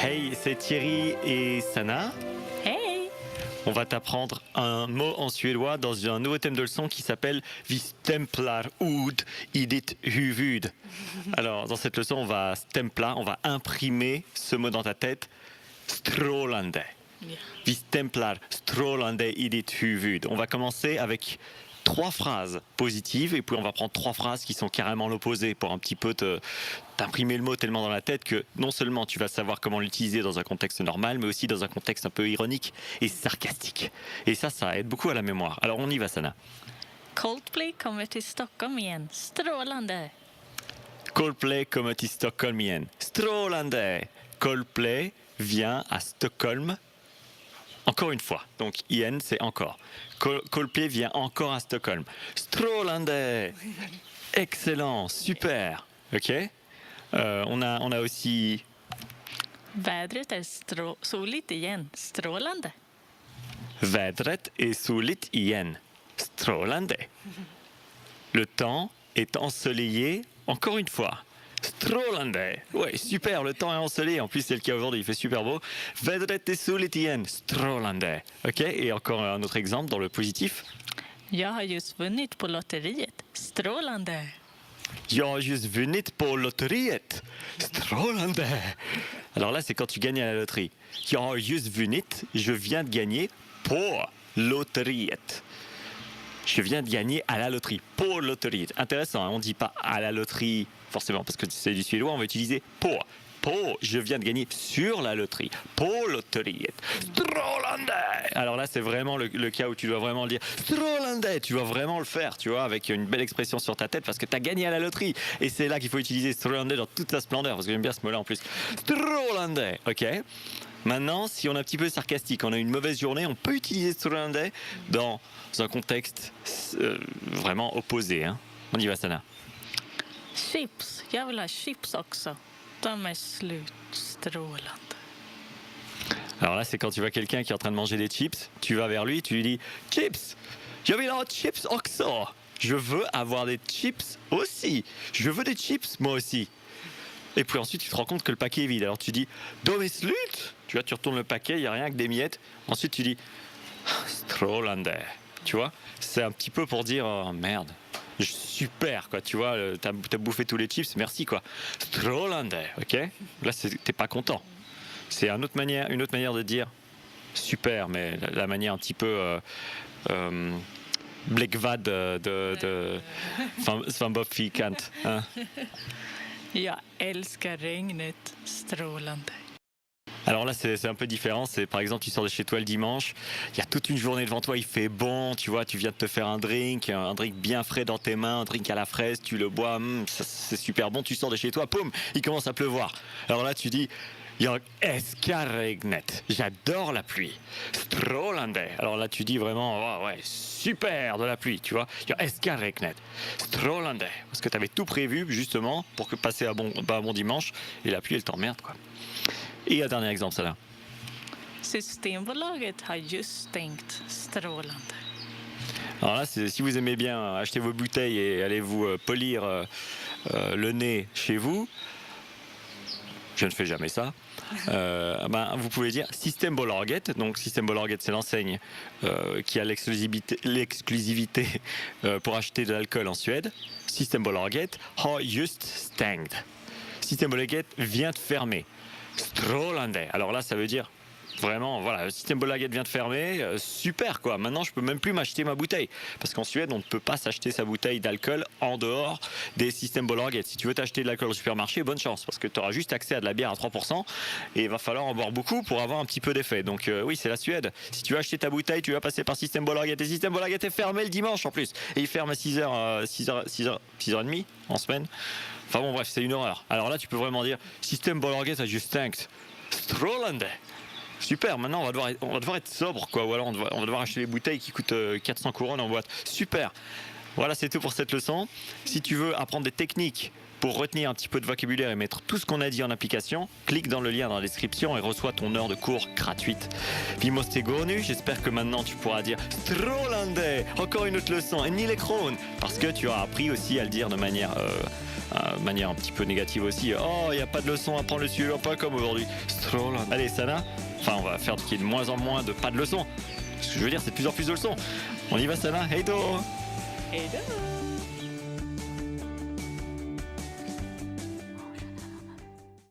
Hey, c'est Thierry et Sana. Hey! On va t'apprendre un mot en suédois dans un nouveau thème de leçon qui s'appelle Vi stämplar ord i ditt huvud. Alors, dans cette leçon, on va imprimer ce mot dans ta tête. Strålande. Vi stämplar strålande i ditt huvud. On va commencer avec 3 phrases positives et puis on va prendre 3 phrases qui sont carrément l'opposé pour un petit peu t'imprimer le mot tellement dans la tête que non seulement tu vas savoir comment l'utiliser dans un contexte normal, mais aussi dans un contexte un peu ironique et sarcastique. Et ça aide beaucoup à la mémoire. Alors on y va, Sana. Coldplay kommer till Stockholm igen. Strålande! Coldplay kommer till Stockholm igen. Strålande. Coldplay vient à Stockholm. Encore une fois. Donc, IN, c'est encore. Coldplay vient encore à Stockholm. Strålande. Excellent. Super. OK. On a aussi... Vädret är soligt igen. Strålande! Vädret är soligt igen. Strålande. Le temps est ensoleillé. Encore une fois. Strålande. Ouais, super, le temps est ensoleillé. En plus, c'est le cas aujourd'hui, il fait super beau. Vädret är soligt igen. Strålande. OK, et encore un autre exemple dans le positif. Jag har just vunnit på lotteriet. Strålande! Jag har just vunnit på lotteriet. Strålande. Alors là, c'est quand tu gagnes à la loterie. Jag har just vunnit, je viens de gagner på lotteriet. Je viens de gagner à la loterie. På lotteriet. Intéressant, hein, on ne dit pas à la loterie, forcément, parce que c'est du suédois, on va utiliser på. På, je viens de gagner sur la loterie. På lotteriet. Strålande. Alors là, c'est vraiment le cas où tu dois vraiment le dire. Strålande. Tu dois vraiment le faire, tu vois, avec une belle expression sur ta tête parce que tu as gagné à la loterie. Et c'est là qu'il faut utiliser Strålande dans toute sa splendeur, parce que j'aime bien ce mot-là en plus. Strålande. OK. Maintenant, si on est un petit peu sarcastique, on a une mauvaise journée, on peut utiliser Strålande dans un contexte vraiment opposé. Hein. On y va, Sana. Chips. Jag vill ha chips också. De är slut. Strålande. Alors là, c'est quand tu vois quelqu'un qui est en train de manger des chips, tu vas vers lui, tu lui dis « Chips, jag vill ha chips också !» Je veux avoir des chips aussi. Je veux des chips, moi aussi. Et puis ensuite, tu te rends compte que le paquet est vide. Alors tu dis « De är slut !» Tu vois, tu retournes le paquet, il n'y a rien que des miettes. Ensuite, tu dis « Strålande !» Tu vois, c'est un petit peu pour dire oh, merde. Super, quoi, tu vois, t'as bouffé tous les chips, merci, quoi. Strålande, ok. Là, t'es pas content. C'est une autre manière de dire super, mais la manière un petit peu bläckvad de Bob Fikant. Hein. Jag älskar regnet. Strålande. Alors là, c'est un peu différent. C'est par exemple, tu sors de chez toi le dimanche, il y a toute une journée devant toi, il fait bon, tu vois, tu viens de te faire un drink bien frais dans tes mains, un drink à la fraise, tu le bois, c'est super bon, tu sors de chez toi, poum, il commence à pleuvoir. Alors là, tu dis, jag älskar regnet, j'adore la pluie. Strålande. Alors là, tu dis vraiment, oh, ouais, super de la pluie, tu vois. Jag älskar regnet. Strålande. Parce que tu avais tout prévu justement pour passer un bon dimanche et la pluie, elle t'emmerde, quoi. Et un dernier exemple, celle-là. Systembolaget har just stängt. Strålande. Alors là, si vous aimez bien acheter vos bouteilles et allez vous polir le nez chez vous, je ne fais jamais ça, vous pouvez dire Systembolaget. Donc Systembolaget, c'est l'enseigne qui a l'exclusivité pour acheter de l'alcool en Suède. Systembolaget har just stängt. Systembolaget vient de fermer. Strålande. Alors là, ça veut dire vraiment, voilà, le Systembolaget vient de fermer, super quoi. Maintenant, je peux même plus m'acheter ma bouteille. Parce qu'en Suède, on ne peut pas s'acheter sa bouteille d'alcool en dehors des Systembolaget. Si tu veux t'acheter de l'alcool au supermarché, bonne chance. Parce que tu auras juste accès à de la bière à 3% et il va falloir en boire beaucoup pour avoir un petit peu d'effet. Donc oui, c'est la Suède. Si tu veux acheter ta bouteille, tu vas passer par Systembolaget. Et Systembolaget est fermé le dimanche en plus. Et il ferme à 6h30 en semaine. Enfin bon, bref, c'est une horreur. Alors là, tu peux vraiment dire Systembolaget a just stängt. Strålande. Super, maintenant on va devoir être sobre, quoi. Ou alors on va devoir acheter des bouteilles qui coûtent 400 couronnes en boîte. Super. Voilà, c'est tout pour cette leçon. Si tu veux apprendre des techniques Pour retenir un petit peu de vocabulaire et mettre tout ce qu'on a dit en application, clique dans le lien dans la description et reçois ton heure de cours gratuite. Vi måste gå nu, j'espère que maintenant tu pourras dire Strålande, encore une autre leçon, et Nilekron, parce que tu as appris aussi à le dire de manière un petit peu négative aussi. Oh, il n'y a pas de leçon à prendre le suivant, pas comme aujourd'hui. Strålande. Allez, Sana, enfin on va faire qu'il y ait de moins en moins de pas de leçons. Ce que je veux dire, c'est de plus en plus de leçons. On y va, Sana, hey do. Hej då!